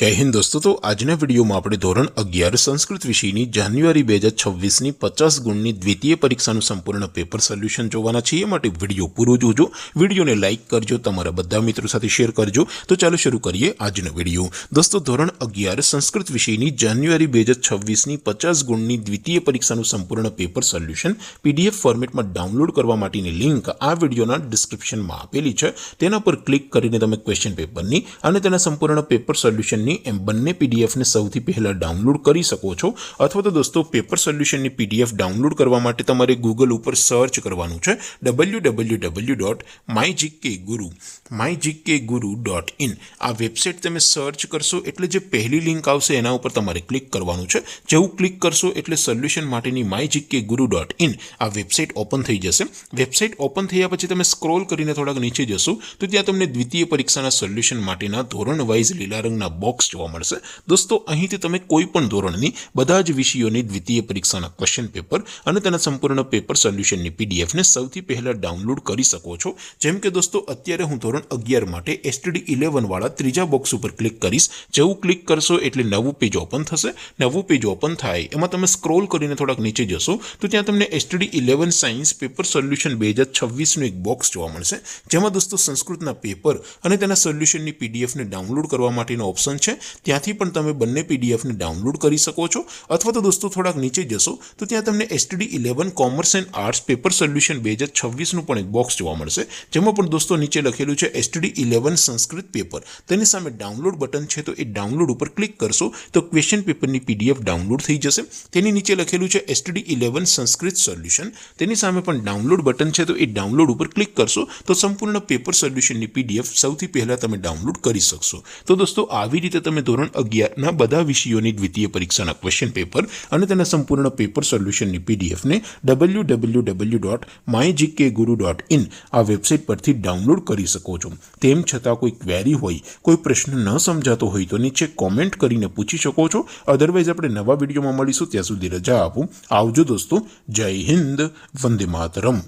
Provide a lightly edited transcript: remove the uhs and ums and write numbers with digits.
जय हिंद दोस्तों। तो આજના વિડીયોમાં આપણે ધોરણ 11 સંસ્કૃત વિષયની જાન્યુઆરી 2026ની 50 ગુણની દ્વિતીય પરીક્ષાનું સંપૂર્ણ પેપર સોલ્યુશન જોવાના છીએ। માટે વિડીયો પૂરો જોજો, વિડીયોને લાઇક કરજો, તમારા બધા મિત્રો સાથે શેર કરજો। તો ચાલો શરૂ કરીએ આજનો વિડીયો। દોસ્તો ધોરણ 11 સંસ્કૃત વિષયની જાન્યુઆરી 2026ની 50 ગુણની દ્વિતીય પરીક્ષાનું સંપૂર્ણ પેપર સોલ્યુશન પીડીએફ ફોર્મેટમાં ડાઉનલોડ કરવા માટેની લિંક આ વિડીયોના ડિસ્ક્રિપ્શનમાં આપેલી છે। તેના પર ક્લિક કરીને તમે ક્વેશ્ચન પેપરની અને તેના સંપૂર્ણ પેપર સોલ્યુશનની એમ બંને પીડીએફ ને સૌથી પહેલા ડાઉનલોડ કરી શકો છો। અથવા તો દોસ્તો પેપર સોલ્યુશનની પીડીએફ ડાઉનલોડ કરવા માટે તમારે ગૂગલ ઉપર સર્ચ કરવાનું છે www.mygkguru.in। આ વેબસાઇટ તમે સર્ચ કરશો એટલે જે પહેલી લિંક આવશે એના ઉપર તમારે ક્લિક કરવાનું છે। જેવું ક્લિક કરશો એટલે સોલ્યુશન માટેની mygkguru.in આ વેબસાઇટ ઓપન થઈ જશે। વેબસાઇટ ઓપન થયા પછી તમે સ્ક્રોલ કરીને થોડાક નીચે જશો તો ત્યાં તમને દ્વિતીય પરીક્ષાના સોલ્યુશન માટેના ધોરણ વાઇઝ લીલા રંગના બોક્સ જોવા મળશે। દોસ્તો અહીંથી તમે કોઈ પણ ધોરણની બધા જ વિષયોની દ્વિતીય પરીક્ષાના ક્વેશ્ચન પેપર અને તેના સંપૂર્ણ પેપર સોલ્યુશનની પીડીએફ ને સૌથી પહેલા ડાઉનલોડ કરી શકો છો। જેમ કે દોસ્તો અત્યારે હું ધોરણ 11 માટે STD 11 વાળા ત્રીજા બોક્સ ઉપર ક્લિક કરીશ। જેવું ક્લિક કરશો એટલે નવું પેજ ઓપન થશે। નવું પેજ ઓપન થાય એમાં તમે સ્ક્રોલ કરીને થોડાક નીચે જશો તો ત્યાં તમને STD 11 સાયન્સ પેપર સોલ્યુશન 2026 નું એક બોક્સ જોવા મળશે। જેમાં દોસ્તો સંસ્કૃતના પેપર અને તેના સોલ્યુશનની પીડીએફ ને ડાઉનલોડ કરવા માટેનો ઓપ્શન છે। ત્યાંથી પણ તમે બંને પીડીએફ ને ડાઉનલોડ કરી શકો છો। અથવા તો દોસ્તો થોડાક નીચે જશો તો ત્યાં તમને STD 11 commerce and arts paper solution 2026 નું પણ એક બોક્સ જોવા મળશે। જેમાં પણ દોસ્તો નીચે લખેલું છે STD 11 સંસ્કૃત પેપર, તેની સામે ડાઉનલોડ બટન છે તો એ ડાઉનલોડ ઉપર ક્લિક કરશો તો ક્વેશ્ચન પેપરની પીડીએફ ડાઉનલોડ થઈ જશે। તેની નીચે લખેલું છે STD 11 સંસ્કૃત સોલ્યુશન, તેની સામે પણ ડાઉનલોડ બટન છે તો એ ડાઉનલોડ ઉપર ક્લિક કરશો તો સંપૂર્ણ પેપર સોલ્યુશનની પીડીએફ સૌથી પહેલા તમે ડાઉનલોડ કરી શકશો। તો દોસ્તો આવી રીતે તમે ધોરણ 11 ના બધા વિષયોની દ્વિતીય પરીક્ષાના ક્વેશ્ચન પેપર અને તેના સંપૂર્ણ પેપર સોલ્યુશનની પીડીએફ ને www.mygkguru.in આ વેબસાઇટ પરથી ડાઉનલોડ કરી શકો છો। તેમ છતાં કોઈ ક્વેરી હોય, કોઈ પ્રશ્ન ન સમજાતો હોય તો નીચે કોમેન્ટ કરીને પૂછી શકો છો। અધરવાઇઝ આપણે નવા વિડીયોમાં મળીશું, ત્યાં સુધી રજા આપો। આવજો દોસ્તો, જય હિન્દ, વંદે માતરમ।